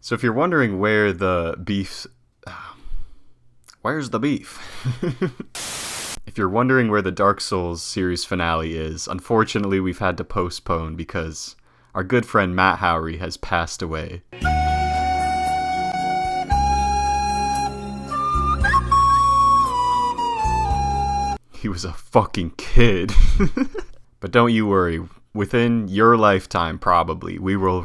So if you're wondering where the beef... Where's the beef? If you're wondering where the Dark Souls series finale is, unfortunately we've had to postpone because our good friend Matt Howry has passed away. He was a fucking kid. But don't you worry, within your lifetime probably, we will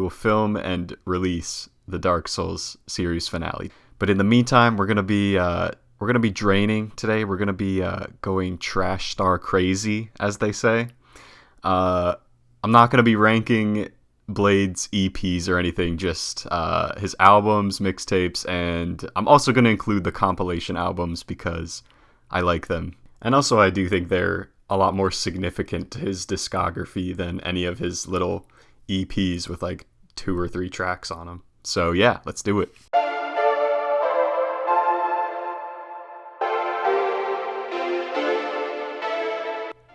film and release the Dark Souls series finale. But in the meantime, we're gonna be draining today. We're gonna be going trash star crazy, as they say. I'm not gonna be ranking Blade's EPs or anything, just his albums, mixtapes, and I'm also gonna include the compilation albums because I like them. And also I do think they're a lot more significant to his discography than any of his little EPs with like 2 or 3 tracks on them. So yeah, let's do it.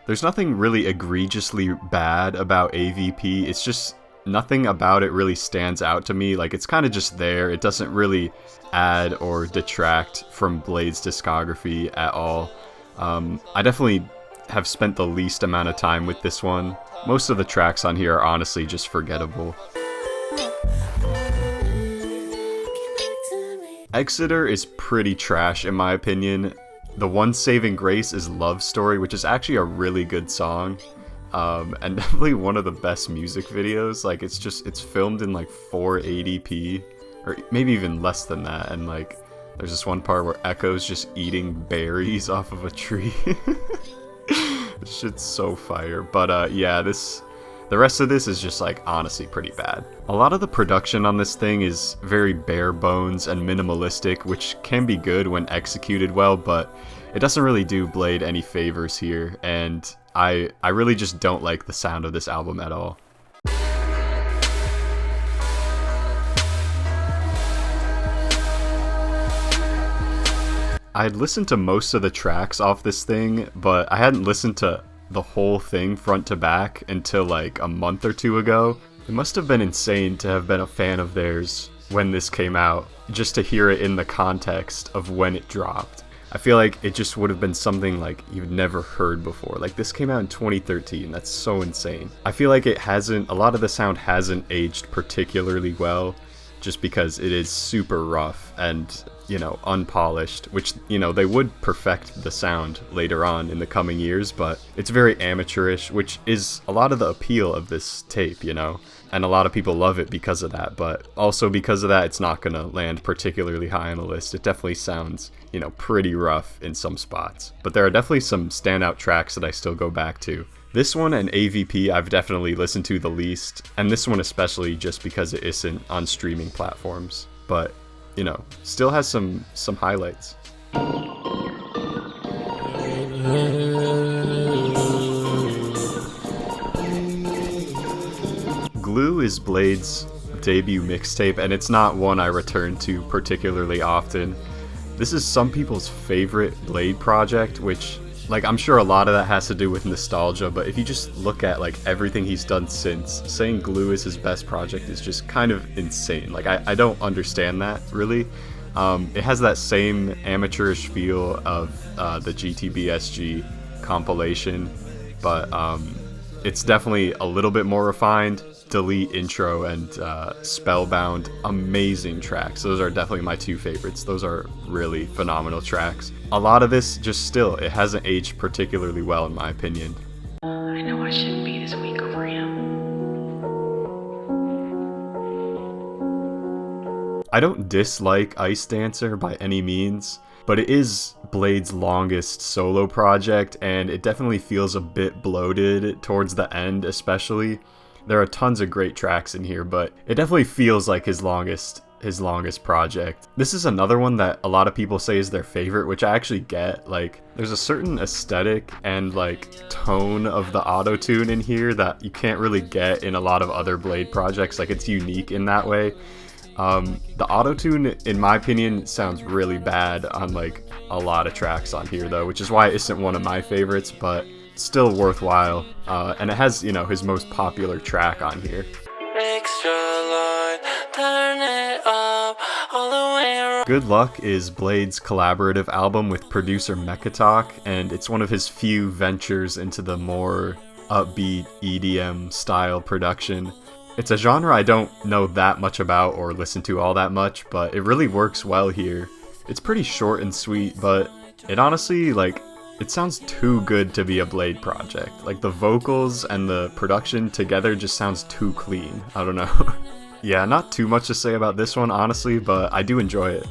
There's nothing really egregiously bad about AVP. It's just nothing about it really stands out to me. Like, it's kind of just there. It doesn't really add or detract from Blade's discography at all. I definitely have spent the least amount of time with this one. Most of the tracks on here are honestly just forgettable. Exeter is pretty trash in my opinion. The one saving grace is Love Story, which is actually a really good song. And definitely one of the best music videos. Like, it's filmed in like 480p, or maybe even less than that. And like, there's this one part where Echo's just eating berries off of a tree. This shit's so fire. But yeah, the rest of this is just like honestly pretty bad. A lot of the production on this thing is very bare bones and minimalistic, which can be good when executed well, but it doesn't really do Blade any favors here, and I really just don't like the sound of this album at all. I had listened to most of the tracks off this thing, but I hadn't listened to the whole thing front to back until like a month or 2 ago. It must have been insane to have been a fan of theirs when this came out, just to hear it in the context of when it dropped. I feel like it just would have been something like you've never heard before. Like, this came out in 2013, that's so insane. I feel like a lot of the sound hasn't aged particularly well, just because it is super rough and, you know, unpolished, which, you know, they would perfect the sound later on in the coming years, but it's very amateurish, which is a lot of the appeal of this tape, you know, and a lot of people love it because of that, but also because of that, it's not gonna land particularly high on the list. It definitely sounds, you know, pretty rough in some spots, but there are definitely some standout tracks that I still go back to. This one and AVP I've definitely listened to the least, and this one especially just because it isn't on streaming platforms, but, you know, still has some highlights. Glue is Blade's debut mixtape, and it's not one I return to particularly often. This is some people's favorite Blade project, which, like, I'm sure a lot of that has to do with nostalgia, but if you just look at like everything he's done since, saying Glue is his best project is just kind of insane. Like, I don't understand that really. It has that same amateurish feel of the GTBSG compilation, but it's definitely a little bit more refined. Delete Intro and Spellbound, amazing tracks. Those are definitely my 2 favorites. Those are really phenomenal tracks. A lot of this just still, it hasn't aged particularly well in my opinion. I know I shouldn't be this weak over him. I don't dislike Ice Dancer by any means, but it is Blade's longest solo project, and it definitely feels a bit bloated towards the end especially. There are tons of great tracks in here, but it definitely feels like his longest project. This is another one that a lot of people say is their favorite, which I actually get. Like, there's a certain aesthetic and like tone of the auto-tune in here that you can't really get in a lot of other Blade projects. Like, it's unique in that way. The auto-tune, in my opinion, sounds really bad on like a lot of tracks on here though, which is why it isn't one of my favorites, but still worthwhile, and it has, you know, his most popular track on here. Extra Good Luck is Blade's collaborative album with producer Mekatalk, and it's one of his few ventures into the more upbeat EDM style production. It's a genre I don't know that much about or listen to all that much, but it really works well here. It's pretty short and sweet, but it honestly, it sounds too good to be a Blade project. Like, the vocals and the production together just sounds too clean. I don't know. Yeah, not too much to say about this one, honestly, but I do enjoy it.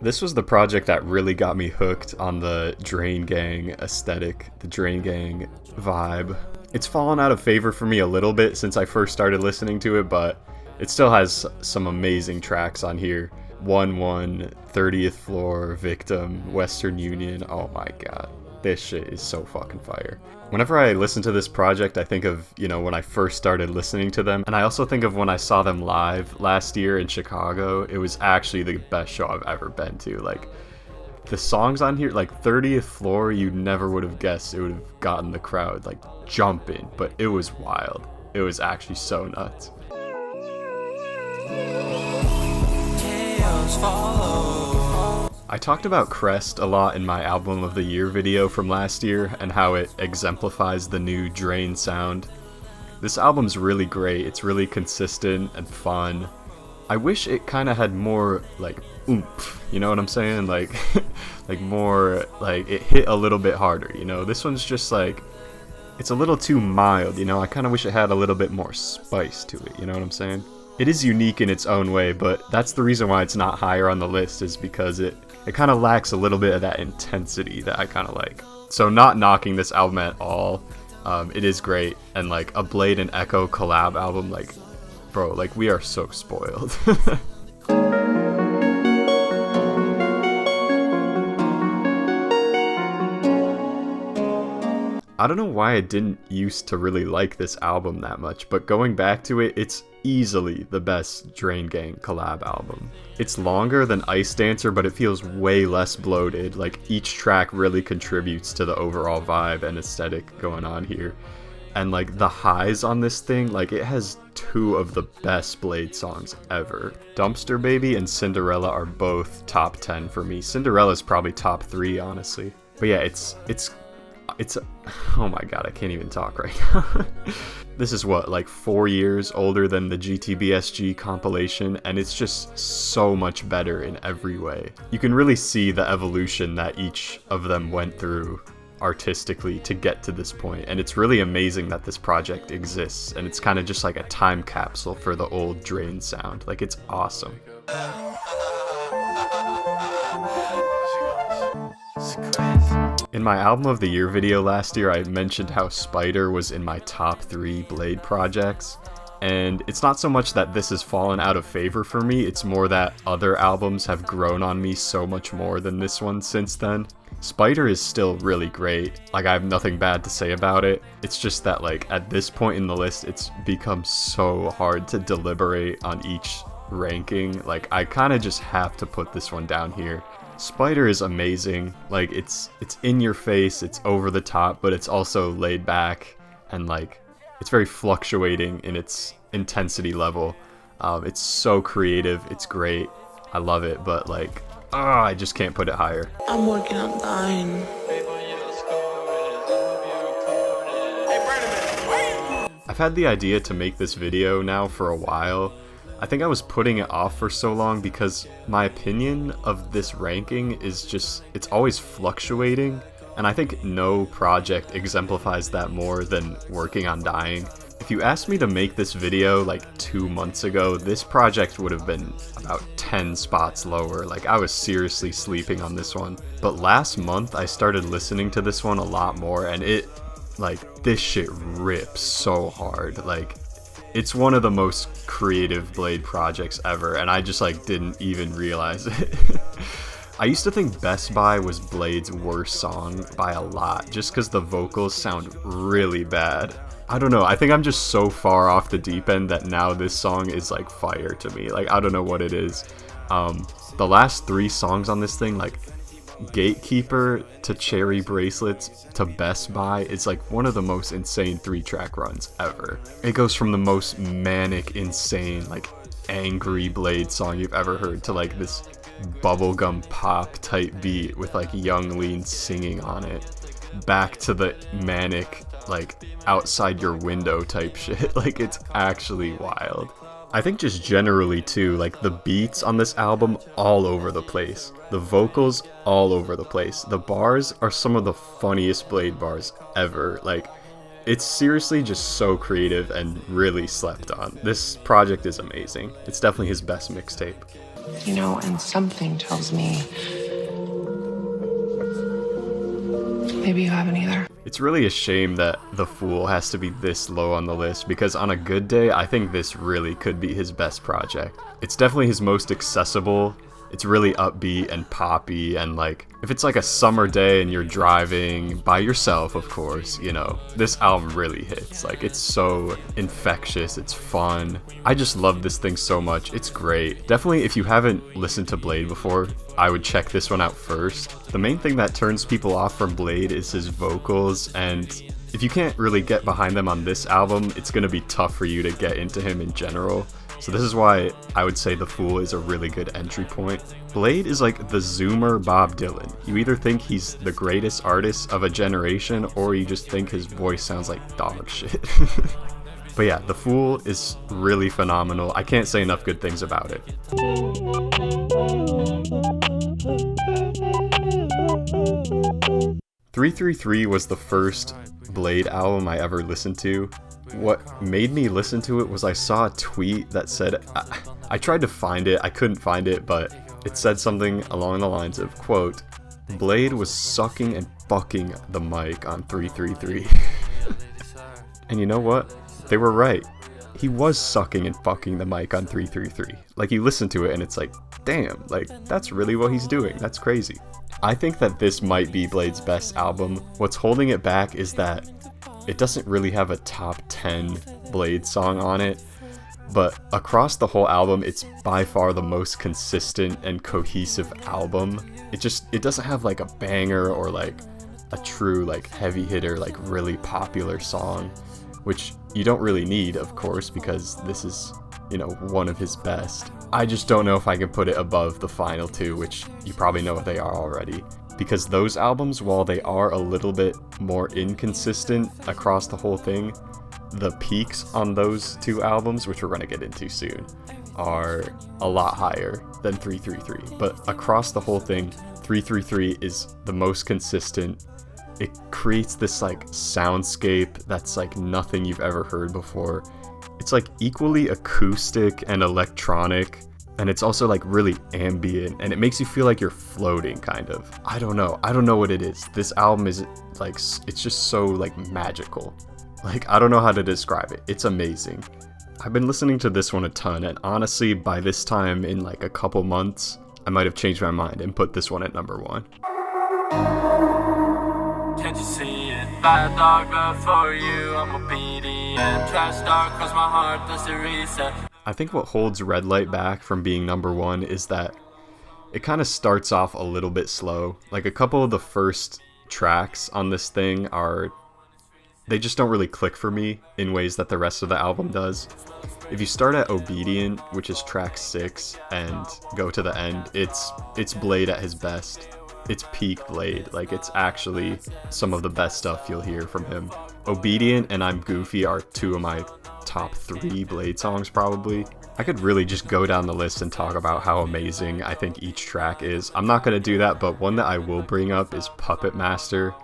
This was the project that really got me hooked on the Drain Gang aesthetic, the Drain Gang vibe. It's fallen out of favor for me a little bit since I first started listening to it, but it still has some amazing tracks on here. 1-1, 30th Floor, Victim, Western Union, oh my god. This shit is so fucking fire. Whenever I listen to this project, I think of, when I first started listening to them, and I also think of when I saw them live last year in Chicago. It was actually the best show I've ever been to. Like, the songs on here, like 30th Floor, you never would have guessed it would have gotten the crowd, like, jumping, but it was wild. It was actually so nuts. I talked about Crest a lot in my Album of the Year video from last year and how it exemplifies the new Drain sound. This album's really great, it's really consistent and fun. I wish it kind of had more, oomph, you know what I'm saying? Like more, it hit a little bit harder, This one's just it's a little too mild, I kind of wish it had a little bit more spice to it, you know what I'm saying? It is unique in its own way, but that's the reason why it's not higher on the list, is because it kind of lacks a little bit of that intensity that I kind of like. So not knocking this album at all, it is great, and a Blade and Echo collab album, bro, we are so spoiled. I don't know why I didn't used to really like this album that much, but going back to it, it's easily the best Drain Gang collab album. It's longer than Ice Dancer, but it feels way less bloated. Each track really contributes to the overall vibe and aesthetic going on here. And the highs on this thing, it has two of the best Blade songs ever. Dumpster Baby and Cinderella are both top 10 for me. Cinderella's probably top 3, honestly. But yeah, it's oh my god, I can't even talk right now. This is what, 4 years older than the GTBSG compilation, and it's just so much better in every way. You can really see the evolution that each of them went through artistically to get to this point, and it's really amazing that this project exists, and it's kind of just like a time capsule for the old Drain sound. It's awesome. In my Album of the Year video last year, I mentioned how Spiderr was in my top 3 Blade projects, and it's not so much that this has fallen out of favor for me, it's more that other albums have grown on me so much more than this one since then. Spiderr is still really great, I have nothing bad to say about it. It's just that at this point in the list, it's become so hard to deliberate on each ranking. I kind of just have to put this one down here. Spiderr is amazing. It's in your face, it's over the top, but it's also laid back, and it's very fluctuating in its intensity level. It's so creative, it's great, I love it, but I just can't put it higher. I'm working on dying. I've had the idea to make this video now for a while. I think I was putting it off for so long because my opinion of this ranking is just, it's always fluctuating, and I think no project exemplifies that more than Working on Dying. If you asked me to make this video 2 months ago, this project would have been about 10 spots lower. I was seriously sleeping on this one. But last month I started listening to this one a lot more, and it, this shit rips so hard. It's one of the most creative Blade projects ever, and I just didn't even realize it. I used to think Best Buy was Blade's worst song by a lot, just because the vocals sound really bad. I don't know, I think I'm just so far off the deep end that now this song is fire to me. I don't know what it is. The last 3 songs on this thing, Gatekeeper to Cherry Bracelets to Best Buy is like one of the most insane 3-track runs ever. It goes from the most manic, insane, like angry Blade song you've ever heard to like this bubblegum pop type beat with like Young Lean singing on it, back to the manic, like outside your window type shit. Like, it's actually wild. I think just generally too, like the beats on this album all over the place. The vocals all over the place. The bars are some of the funniest Blade bars ever. Like, it's seriously just so creative and really slept on. This project is amazing. It's definitely his best mixtape. You know, and something tells me maybe you haven't either. It's really a shame that The Fool has to be this low on the list, because on a good day, I think this really could be his best project. It's definitely his most accessible. It's really upbeat and poppy, and like, if it's like a summer day and you're driving by yourself, of course, you know, this album really hits. Like, it's so infectious, it's fun. I just love this thing so much. It's great. Definitely, if you haven't listened to Blade before, I would check this one out first. The main thing that turns people off from Blade is his vocals, and if you can't really get behind them on this album, it's gonna be tough for you to get into him in general. So this is why I would say The Fool is a really good entry point. Blade is like the Zoomer Bob Dylan. You either think he's the greatest artist of a generation, or you just think his voice sounds like dog shit. But yeah, The Fool is really phenomenal. I can't say enough good things about it. 333 was the first Blade album I ever listened to. What made me listen to it was I saw a tweet that said, I tried to find it, I couldn't find it, but it said something along the lines of, quote, Blade was sucking and fucking the mic on 333. And you know what? They were right. He was sucking and fucking the mic on 333. Like, you listen to it and it's like, damn, like, that's really what he's doing. That's crazy. I think that this might be Blade's best album. What's holding it back is that it doesn't really have a top 10 Blade song on it, but across the whole album, it's by far the most consistent and cohesive album. It doesn't have like a banger or like a true like heavy hitter, like really popular song, which you don't really need, of course, because this is, you know, one of his best. I just don't know if I can put it above the final two, which you probably know what they are already. Because those albums, while they are a little bit more inconsistent across the whole thing, the peaks on those two albums, which we're going to get into soon, are a lot higher than 333. But across the whole thing, 333 is the most consistent. It creates this like soundscape that's like nothing you've ever heard before. It's like equally acoustic and electronic, and it's also like really ambient, and it makes you feel like you're floating, kind of. I don't know what it is. This album is like, it's just so like magical. Like, I don't know how to describe it. It's amazing. I've been listening to this one a ton, and honestly, by this time in like a couple months, I might have changed my mind and put this one at number 1. Can't you see it? Bad dog, but for you, I'm obedient. Trash dog, cause my heart does the reset. I think what holds Red Light back from being number 1 is that it kind of starts off a little bit slow. Like, a couple of the first tracks on this thing they just don't really click for me in ways that the rest of the album does. If you start at Obedient, which is track 6, and go to the end, it's Blade at his best. It's peak Blade. Like, it's actually some of the best stuff you'll hear from him. Obedient and I'm Goofy are two of my top 3 Blade songs, probably. I could really just go down the list and talk about how amazing I think each track is. I'm not going to do that, but one that I will bring up is Puppet Master,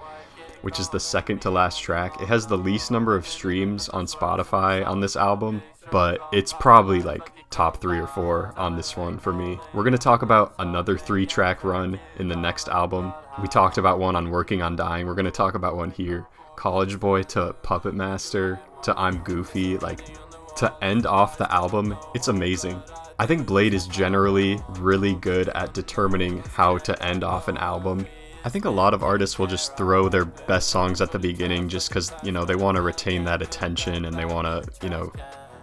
which is the second to last track. It has the least number of streams on Spotify on this album, but it's probably like top 3 or 4 on this one for me. We're going to talk about another 3-track run in the next album. We talked about one on Working on Dying. We're going to talk about one here. College Boy to Puppet Master to I'm Goofy, like, to end off the album, it's amazing. I think Blade is generally really good at determining how to end off an album. I think a lot of artists will just throw their best songs at the beginning just because, you know, they want to retain that attention and they want to, you know,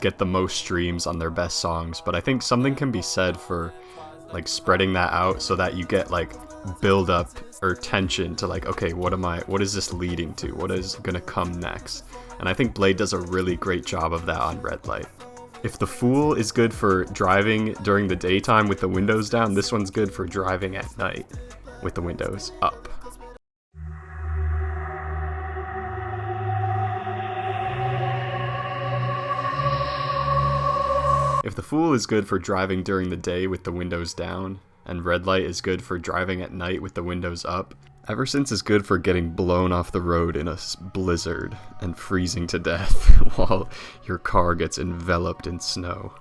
get the most streams on their best songs. But I think something can be said for like spreading that out so that you get like build up or tension to like, okay, what is this leading to? What is gonna come next? And I think Bladee does a really great job of that on Red Light. If the Fool is good for driving during the daytime with the windows down, this one's good for driving at night with the windows up. If the Fool is good for driving during the day with the windows down, and Red Light is good for driving at night with the windows up, Ever Since is good for getting blown off the road in a blizzard and freezing to death while your car gets enveloped in snow.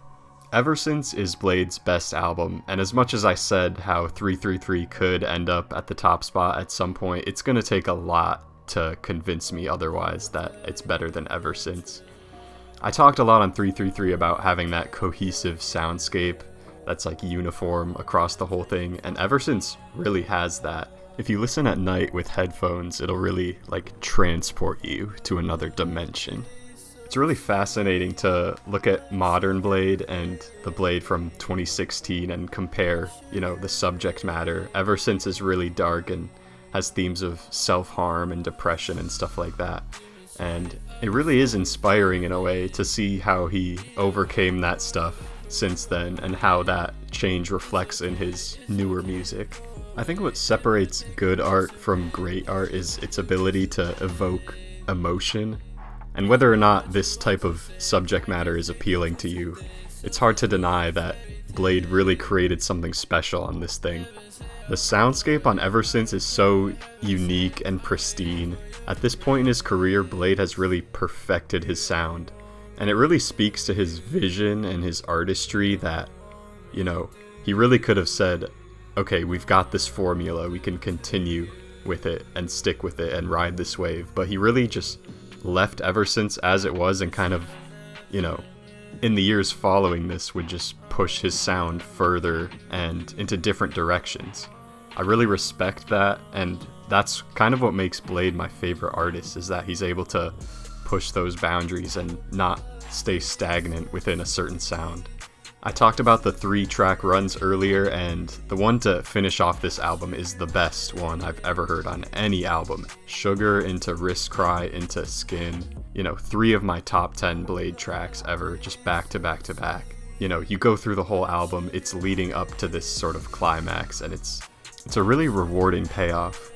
Ever Since is Blade's best album, and as much as I said how 333 could end up at the top spot at some point, it's gonna take a lot to convince me otherwise that it's better than Ever Since. I talked a lot on 333 about having that cohesive soundscape that's like uniform across the whole thing, and Ever Since really has that. If you listen at night with headphones, it'll really like transport you to another dimension. It's really fascinating to look at modern Bladee and the Bladee from 2016 and compare, the subject matter. Ever Since is really dark and has themes of self-harm and depression and stuff like that. And it really is inspiring in a way to see how he overcame that stuff since then and how that change reflects in his newer music. I think what separates good art from great art is its ability to evoke emotion. And whether or not this type of subject matter is appealing to you, it's hard to deny that Bladee really created something special on this thing. The soundscape on Ever Since is so unique and pristine. At this point in his career, Bladee has really perfected his sound. And it really speaks to his vision and his artistry that, he really could have said, okay, we've got this formula, we can continue with it and stick with it and ride this wave. But he really just left Ever Since as it was and kind of, in the years following this would just push his sound further and into different directions. I really respect that, and that's kind of what makes Bladee my favorite artist, is that he's able to push those boundaries and not stay stagnant within a certain sound. I talked about the 3-track runs earlier, and the one to finish off this album is the best one I've ever heard on any album. Sugar into Wrist Cry into Skin. 3 of my top 10 Bladee tracks ever, just back to back to back. You go through the whole album, it's leading up to this sort of climax, and it's a really rewarding payoff.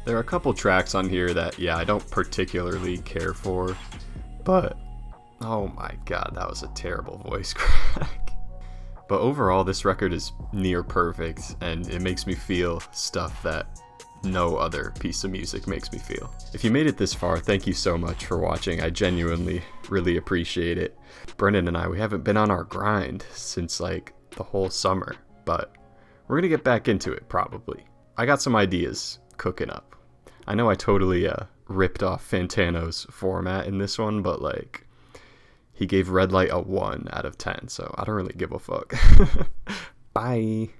There are a couple tracks on here that, I don't particularly care for, but oh my god, that was a terrible voice crack. But overall, this record is near perfect, and it makes me feel stuff that no other piece of music makes me feel. If you made it this far, thank you so much for watching. I genuinely really appreciate it. Brendan and I, we haven't been on our grind since like the whole summer, but we're gonna get back into it probably. I got some ideas cooking up. I know I totally ripped off Fantano's format in this one, but like, he gave Red Light a 1 out of 10, so I don't really give a fuck. Bye.